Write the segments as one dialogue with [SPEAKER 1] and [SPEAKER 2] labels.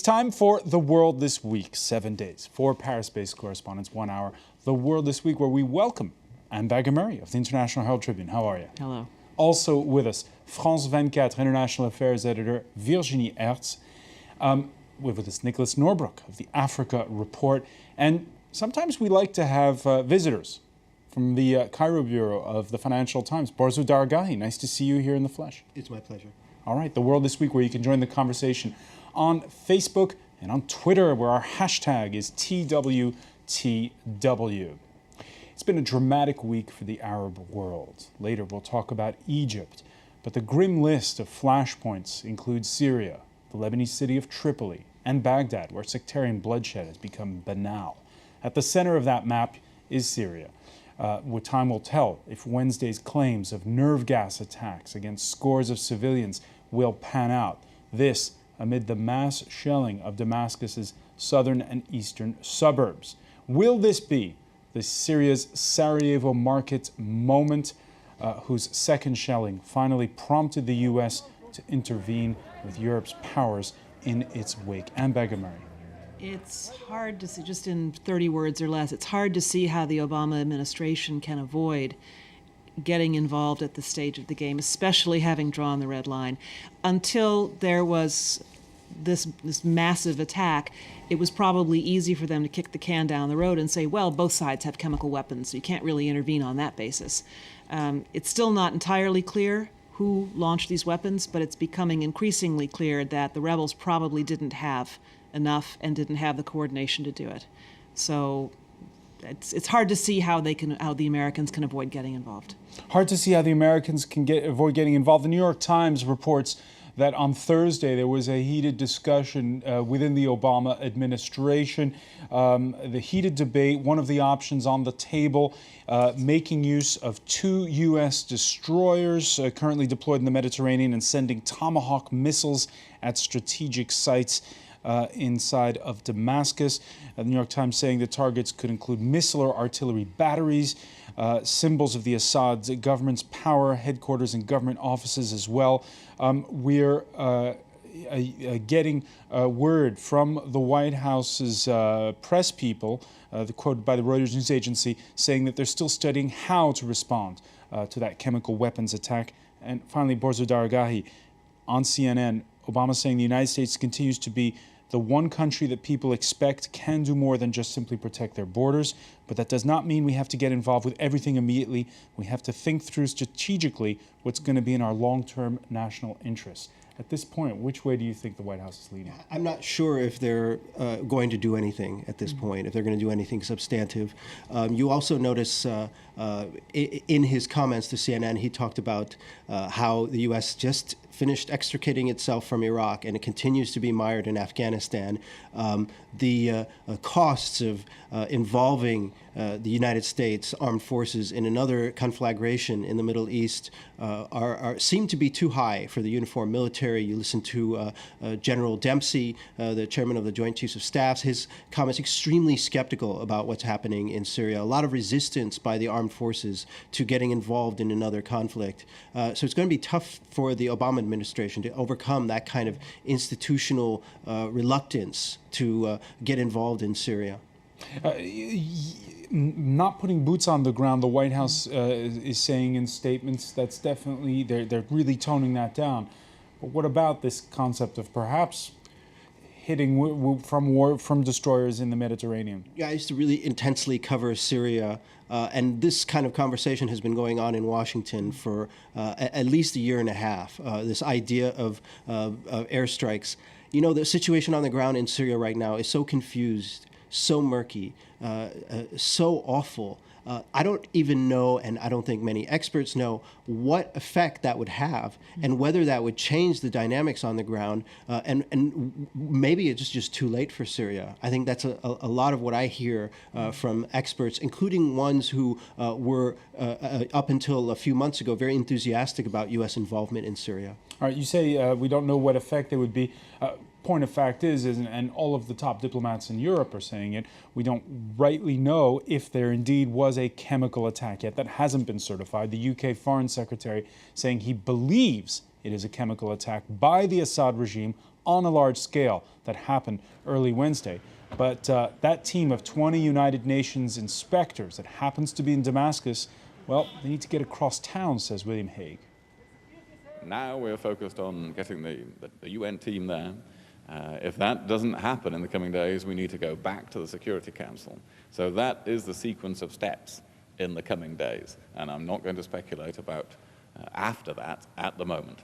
[SPEAKER 1] time for The World This Week, 7 days, 4 Paris-based correspondents, 1 hour. The World This Week, where we welcome Anne Bagger-Murray of the International Herald Tribune. How are you?
[SPEAKER 2] Hello.
[SPEAKER 1] Also with us, France 24 International Affairs editor Virginie Hertz. With us, Nicholas Norbrook of the Africa Report. And sometimes we like to have visitors from the Cairo bureau of the Financial Times. Borzo Daragahi, nice to see you here in the flesh.
[SPEAKER 3] It's my pleasure.
[SPEAKER 1] All right, The World This Week, where you can join the conversation on Facebook and on Twitter, where our hashtag is TWTW. It's been a dramatic week for the Arab world. Later, we'll talk about Egypt. But the grim list of flashpoints includes Syria, the Lebanese city of Tripoli, and Baghdad, where sectarian bloodshed has become banal. At the center of that map is Syria. What time will tell if Wednesday's claims of nerve gas attacks against scores of civilians will pan out. This amid the mass shelling of Damascus's southern and eastern suburbs. Will this be the Syria's Sarajevo market moment, whose second shelling finally prompted the U.S. to intervene with Europe's powers in its wake? Anne Bagger-Murray.
[SPEAKER 2] It's hard to see, just in 30 words or less, it's hard to see how the Obama administration can avoid getting involved at this stage of the game, especially having drawn the red line. Until there was this massive attack, it was probably easy for them to kick the can down the road and say, well, both sides have chemical weapons, so you can't really intervene on that basis. It's still not entirely clear who launched these weapons, but it's becoming increasingly clear that the rebels probably didn't have enough and didn't have the coordination to do it. So it's hard to see how the Americans can avoid getting involved.
[SPEAKER 1] Hard to see how the Americans can avoid getting involved. The New York Times reports that on Thursday there was a heated discussion within the Obama administration. The heated debate, one of the options on the table, making use of 2 U.S. destroyers currently deployed in the Mediterranean and sending Tomahawk missiles at strategic sites inside of Damascus. The New York Times saying the targets could include missile or artillery batteries, symbols of the Assad government's power, headquarters and government offices as well. We're getting word from the White House's press people, quoted by the Reuters news agency, saying that they're still studying how to respond to that chemical weapons attack. And finally, Borzo Daragahi on CNN, Obama saying the United States continues to be the one country that people expect can do more than just simply protect their borders. But that does not mean we have to get involved with everything immediately. We have to think through strategically what's going to be in our long-term national interests. At this point, which way do you think the White House is leaning?
[SPEAKER 3] I'm not sure if they're going to do anything at this point, if they're going to do anything substantive. You also notice in his comments to CNN, he talked about how the U.S. just finished extricating itself from Iraq, and it continues to be mired in Afghanistan. The costs of involving the United States Armed Forces in another conflagration in the Middle East seem to be too high for the uniformed military. You listen to General Dempsey, the chairman of the Joint Chiefs of Staff, his comments extremely skeptical about what's happening in Syria. A lot of resistance by the armed forces to getting involved in another conflict. So it's going to be tough for the Obama administration to overcome that kind of institutional reluctance to get involved in Syria.
[SPEAKER 1] Not putting boots on the ground, the White House is saying in statements that's definitely, they're really toning that down. But what about this concept of perhaps hitting from destroyers in the Mediterranean?
[SPEAKER 3] Yeah, I used to really intensely cover Syria, and this kind of conversation has been going on in Washington for at least a year and a half, this idea of airstrikes. You know, the situation on the ground in Syria right now is so confused, so murky, so awful. I don't even know, and I don't think many experts know, what effect that would have and whether that would change the dynamics on the ground. And maybe it's just too late for Syria. I think that's a lot of what I hear from experts, including ones who were, up until a few months ago, very enthusiastic about U.S. involvement in Syria.
[SPEAKER 1] All right, you say we don't know what effect it would be. Point of fact is, and all of the top diplomats in Europe are saying it, we don't rightly know if there indeed was a chemical attack yet. That hasn't been certified. The UK Foreign Secretary saying he believes it is a chemical attack by the Assad regime on a large scale that happened early Wednesday. But that team of 20 United Nations inspectors that happens to be in Damascus, well, they need to get across town, says William Hague.
[SPEAKER 4] Now we're focused on getting the UN team there. If that doesn't happen in the coming days, we need to go back to the Security Council. So that is the sequence of steps in the coming days. And I'm not going to speculate about after that at the moment.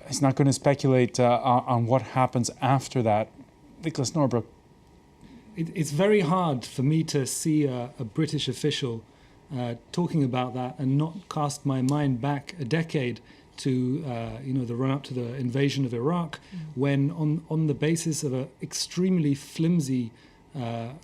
[SPEAKER 1] He's not going to speculate on what happens after that. Nicholas Norbrook.
[SPEAKER 5] It's very hard for me to see a British official talking about that and not cast my mind back a decade to the run-up to the invasion of Iraq, when on the basis of an extremely flimsy,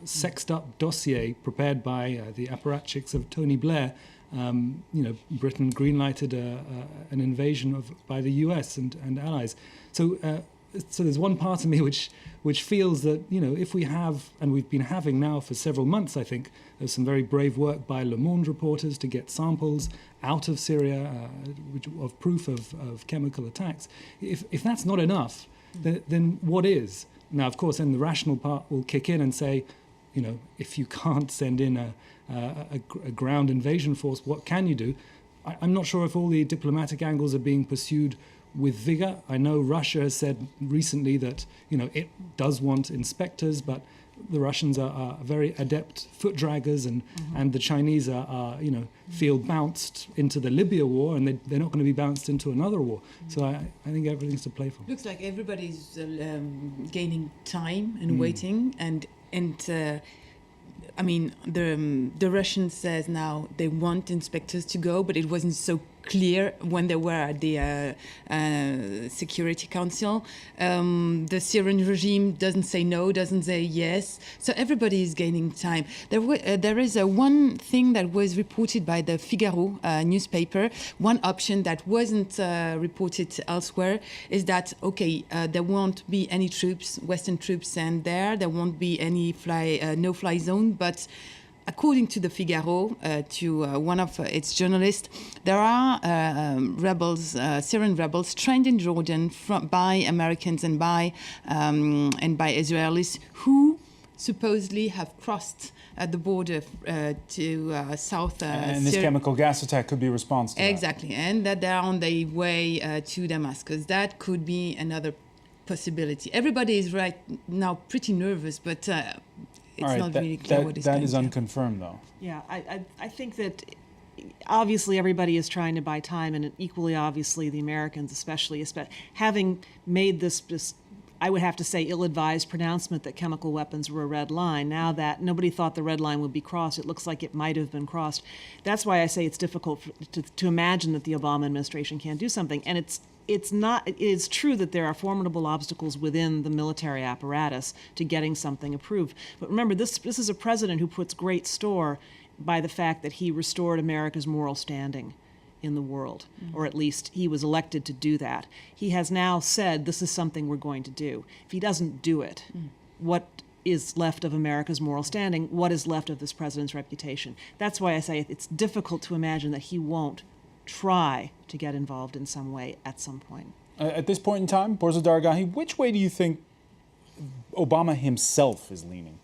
[SPEAKER 5] sexed-up dossier prepared by the apparatchiks of Tony Blair, Britain greenlighted an invasion by the US and allies. So there's one part of me which feels that, if we have, and we've been having now for several months, I think, there's some very brave work by Le Monde reporters to get samples out of Syria of proof of chemical attacks. If that's not enough, then what is? Now, of course, then the rational part will kick in and say, if you can't send in a ground invasion force, what can you do? I'm not sure if all the diplomatic angles are being pursued with vigor. I know Russia has said recently that it does want inspectors, but the Russians are very adept foot draggers, and the Chinese are feel bounced into the Libya war, and they're not going to be bounced into another war. So I think everything's to play for.
[SPEAKER 6] Looks like everybody's gaining time and waiting, and I mean, the Russians says now they want inspectors to go, but it wasn't so clear when they were at the Security Council. The Syrian regime doesn't say no, doesn't say yes. So everybody is gaining time. There is one thing that was reported by the Figaro newspaper. One option that wasn't reported elsewhere is that, there won't be any troops, Western troops sent there. There won't be any no-fly zone, but according to the Figaro, to one of its journalists, there are Syrian rebels trained in Jordan by Americans and by Israelis who supposedly have crossed the border to South
[SPEAKER 1] and this chemical gas attack could be a response to that.
[SPEAKER 6] Exactly, and that they're on their way to Damascus. That could be another possibility. Everybody is right now pretty nervous, but it's not really clear what is going
[SPEAKER 1] That is
[SPEAKER 6] to
[SPEAKER 1] unconfirmed, though.
[SPEAKER 2] Yeah, I think that obviously everybody is trying to buy time, and equally obviously the Americans, especially having made this, I would have to say, ill-advised pronouncement that chemical weapons were a red line. Now that nobody thought the red line would be crossed, it looks like it might have been crossed. That's why I say it's difficult to imagine that the Obama administration can't do something. And it is true that there are formidable obstacles within the military apparatus to getting something approved. But remember, this is a president who puts great store by the fact that he restored America's moral standing in the world, or at least he was elected to do that. He has now said this is something we're going to do. If he doesn't do it, what is left of America's moral standing? What is left of this president's reputation? That's why I say it's difficult to imagine that he won't try to get involved in some way at some point.
[SPEAKER 1] At this point in time, Borza Dargahi, which way do you think Obama himself is leaning?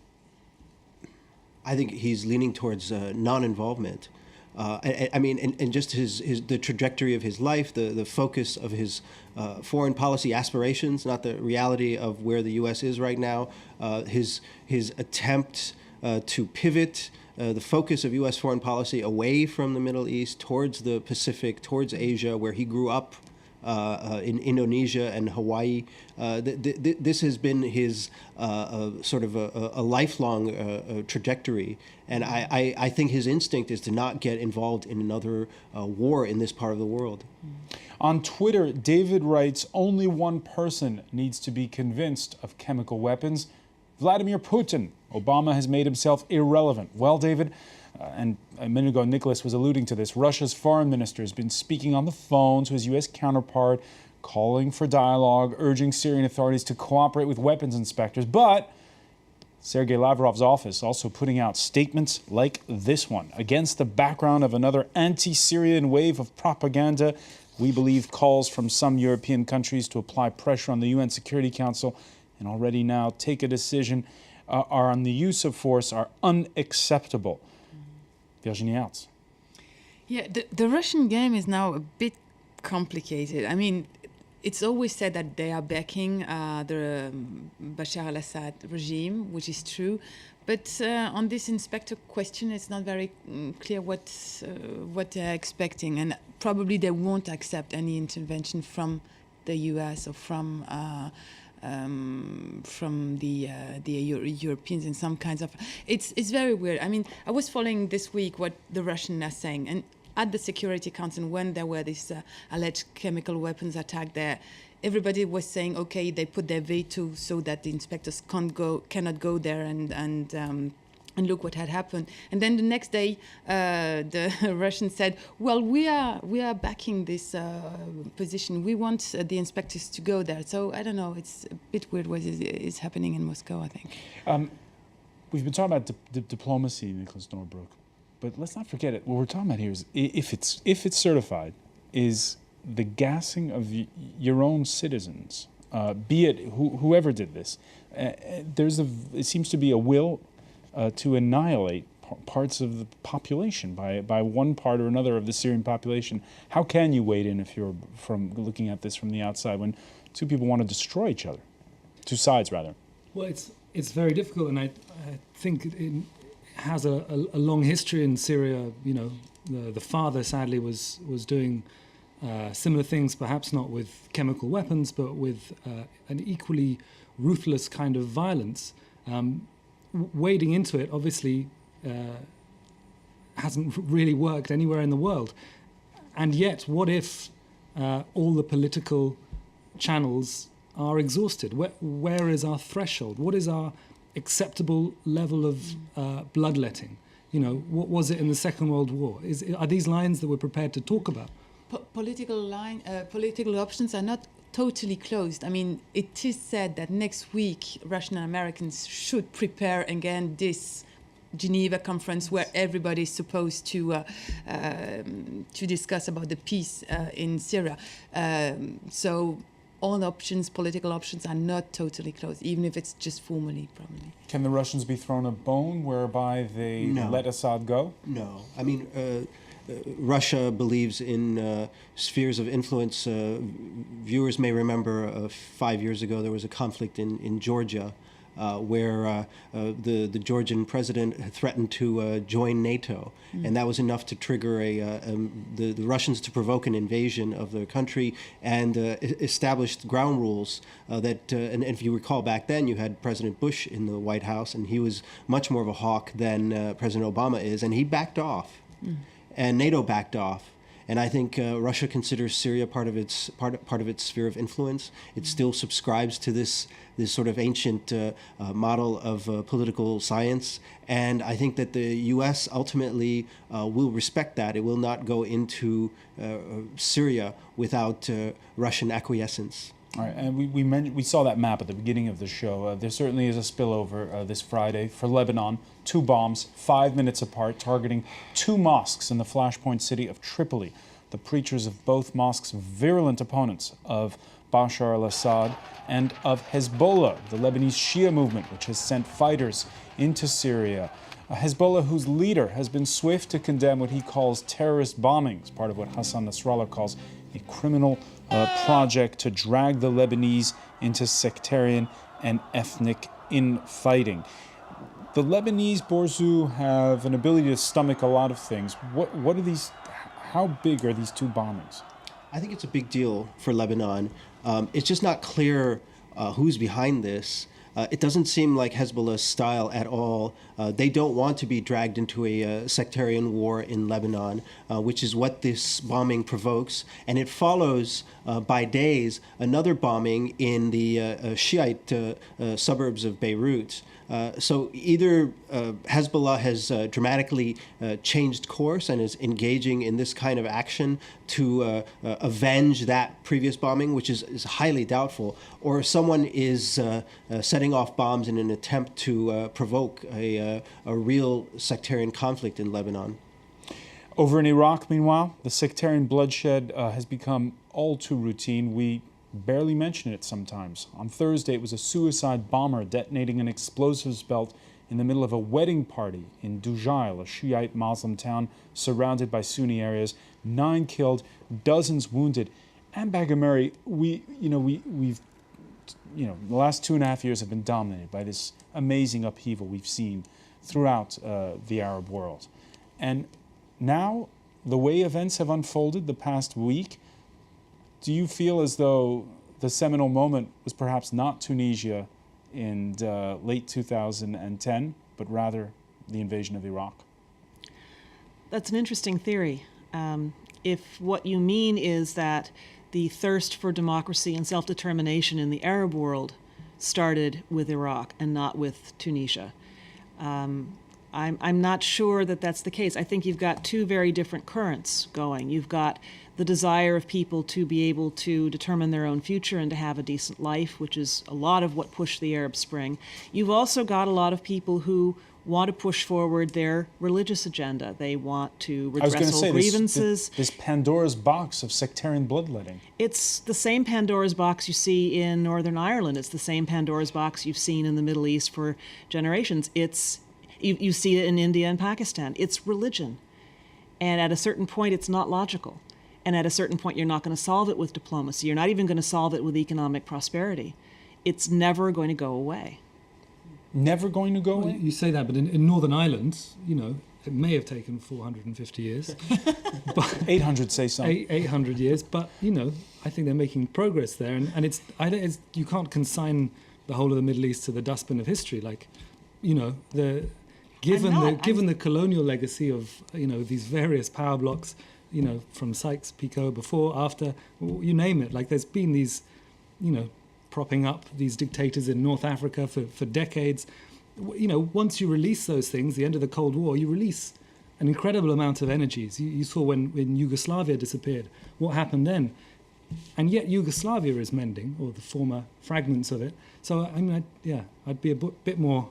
[SPEAKER 3] I think he's leaning towards non-involvement. I mean, and just the trajectory of his life, the focus of his foreign policy aspirations, not the reality of where the U.S. is right now, his attempt to pivot the focus of U.S. foreign policy away from the Middle East towards the Pacific, towards Asia, where he grew up in Indonesia and Hawaii. This has been his sort of a lifelong trajectory. And I think his instinct is to not get involved in another war in this part of the world.
[SPEAKER 1] On Twitter, David writes, only one person needs to be convinced of chemical weapons, Vladimir Putin. Obama has made himself irrelevant. Well, David, and a minute ago Nicholas was alluding to this, Russia's foreign minister has been speaking on the phone to his U.S. counterpart, calling for dialogue, urging Syrian authorities to cooperate with weapons inspectors. But Sergei Lavrov's office also putting out statements like this one. Against the background of another anti-Syrian wave of propaganda, We believe calls from some European countries to apply pressure on the UN Security Council and already now take a decision on the use of force are unacceptable. Virginie Aerts.
[SPEAKER 6] Yeah, the Russian game is now a bit complicated. I mean, it's always said that they are backing the Bashar al-Assad regime, which is true. But on this inspector question, it's not very clear what they're expecting. And probably they won't accept any intervention from the US or from the Europeans in some kinds of... It's very weird. I mean, I was following this week what the Russians are saying. And at the Security Council, when there were these alleged chemical weapons attack there, everybody was saying, okay, they put their veto so that the inspectors cannot go there and look what had happened. And then the next day, the Russians said, well, we are backing this position. We want the inspectors to go there. So I don't know. It's a bit weird what is happening in Moscow, I think.
[SPEAKER 1] We've been talking about diplomacy, Nicholas Norbrook, but let's not forget it. What we're talking about here is, if it's certified, is the gassing of your own citizens, be it whoever did this. It seems to be a will to annihilate parts of the population by one part or another of the Syrian population. How can you wade in if you're from looking at this from the outside when two people want to destroy each other, two sides rather?
[SPEAKER 5] Well, it's very difficult, and I think it has a long history in Syria. You know, the father sadly was doing similar things, perhaps not with chemical weapons, but with an equally ruthless kind of violence. Wading into it, obviously, hasn't really worked anywhere in the world. And yet, what if all the political channels are exhausted? Where is our threshold? What is our acceptable level of bloodletting? You know, what was it in the Second World War? Are these lines that we're prepared to talk about?
[SPEAKER 6] Political options are not totally closed. I mean, it is said that next week Russian and Americans should prepare again this Geneva conference where everybody is supposed to discuss about the peace in Syria. So all options, political options, are not totally closed, even if it's just formally, probably.
[SPEAKER 1] Can the Russians be thrown a bone whereby they let Assad go?
[SPEAKER 3] No. I mean, Russia believes in spheres of influence. Viewers may remember 5 years ago there was a conflict in Georgia where the Georgian president had threatened to join NATO. And that was enough to trigger the Russians to provoke an invasion of their country and established ground rules that, and if you recall back then, you had President Bush in the White House, and he was much more of a hawk than President Obama is, and he backed off. And NATO backed off, and I think Russia considers Syria part of its sphere of influence. It still subscribes to this sort of ancient model of political science, and I think that the U.S. ultimately will respect that. It will not go into Syria without Russian acquiescence.
[SPEAKER 1] All right, and we saw that map at the beginning of the show. There certainly is a spillover this Friday for Lebanon. 2 bombs, 5 minutes apart, targeting 2 mosques in the flashpoint city of Tripoli. The preachers of both mosques, virulent opponents of Bashar al-Assad and of Hezbollah, the Lebanese Shia movement, which has sent fighters into Syria. Hezbollah, whose leader has been swift to condemn what he calls terrorist bombings, part of what Hassan Nasrallah calls a criminal project to drag the Lebanese into sectarian and ethnic infighting. The Lebanese, Borzou, have an ability to stomach a lot of things. What are these? How big are these 2 bombings?
[SPEAKER 3] I think it's a big deal for Lebanon. It's just not clear who's behind this. It doesn't seem like Hezbollah's style at all. They don't want to be dragged into a sectarian war in Lebanon, which is what this bombing provokes. And it follows by days another bombing in the Shiite suburbs of Beirut. So either Hezbollah has dramatically changed course and is engaging in this kind of action to avenge that previous bombing, which is highly doubtful, or someone is setting off bombs in an attempt to provoke a real sectarian conflict in Lebanon.
[SPEAKER 1] Over in Iraq, meanwhile, the sectarian bloodshed has become all too routine. We barely mention it sometimes. On Thursday, it was a suicide bomber detonating an explosives belt in the middle of a wedding party in Dujail, a Shiite Muslim town surrounded by Sunni areas. 9 killed, dozens wounded. And Bagamari, the last 2.5 years have been dominated by this amazing upheaval we've seen throughout the Arab world. And now, the way events have unfolded the past week, do you feel as though the seminal moment was perhaps not Tunisia in late 2010, but rather the invasion of Iraq?
[SPEAKER 2] That's an interesting theory. If what you mean is that the thirst for democracy and self-determination in the Arab world started with Iraq and not with Tunisia, I'm not sure that that's the case. I think you've got two very different currents going. You've got the desire of people to be able to determine their own future and to have a decent life, which is a lot of what pushed the Arab Spring. You've also got a lot of people who want to push forward their religious agenda. They want to redress all grievances.
[SPEAKER 1] This Pandora's box of sectarian bloodletting.
[SPEAKER 2] It's the same Pandora's box you see in Northern Ireland. It's the same Pandora's box you've seen in the Middle East for generations. You see it in India and Pakistan. It's religion. And at a certain point, it's not logical. And at a certain point, you're not going to solve it with diplomacy. You're not even going to solve it with economic prosperity. It's never going to go away.
[SPEAKER 1] Never going to go away?
[SPEAKER 5] You say that, but in Northern Ireland, it may have taken 450 years. But
[SPEAKER 1] 800 say so.
[SPEAKER 5] 800 years, but, I think they're making progress there. And you can't consign the whole of the Middle East to the dustbin of history. Given the colonial legacy of these various power blocks, from Sykes-Picot before, after, you name it, there's been these, propping up these dictators in North Africa for decades. Once you release those things, the end of the Cold War, you release an incredible amount of energies. You saw when Yugoslavia disappeared, what happened then? And yet Yugoslavia is mending, or the former fragments of it. So I'd be a bit more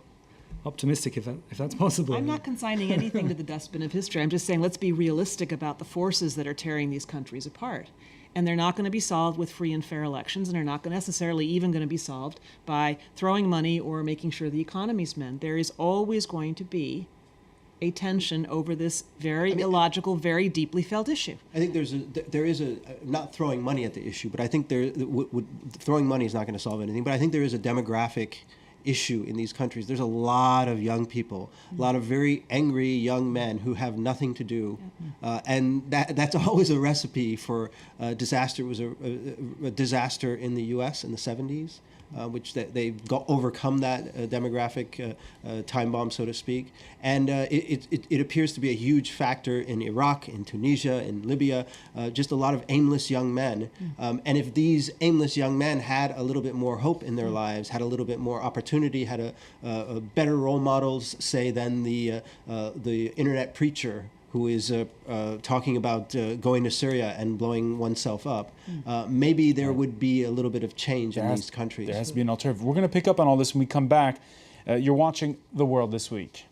[SPEAKER 5] optimistic if that's possible.
[SPEAKER 2] I'm not consigning anything to the dustbin of history. I'm just saying let's be realistic about the forces that are tearing these countries apart. And they're not going to be solved with free and fair elections, and they're not necessarily even going to be solved by throwing money or making sure the economies mend. There is always going to be a tension over this very illogical, very deeply felt issue.
[SPEAKER 3] I think there is a not throwing money at the issue, but I think throwing money is not going to solve anything. But I think there is a demographic issue in these countries. There's a lot of young people, a lot of very angry young men who have nothing to do, and that's always a recipe for disaster. It was a disaster in the U.S. in the 70s, which they've overcome that demographic time bomb, so to speak. And it appears to be a huge factor in Iraq, in Tunisia, in Libya, just a lot of aimless young men. And if these aimless young men had a little bit more hope in their lives, had a little bit more opportunity, had a better role models, say, than the internet preacher who is talking about going to Syria and blowing oneself up, maybe there would be a little bit of change in these countries.
[SPEAKER 1] There has to be an alternative. We're going to pick up on all this when we come back. You're watching The World This Week.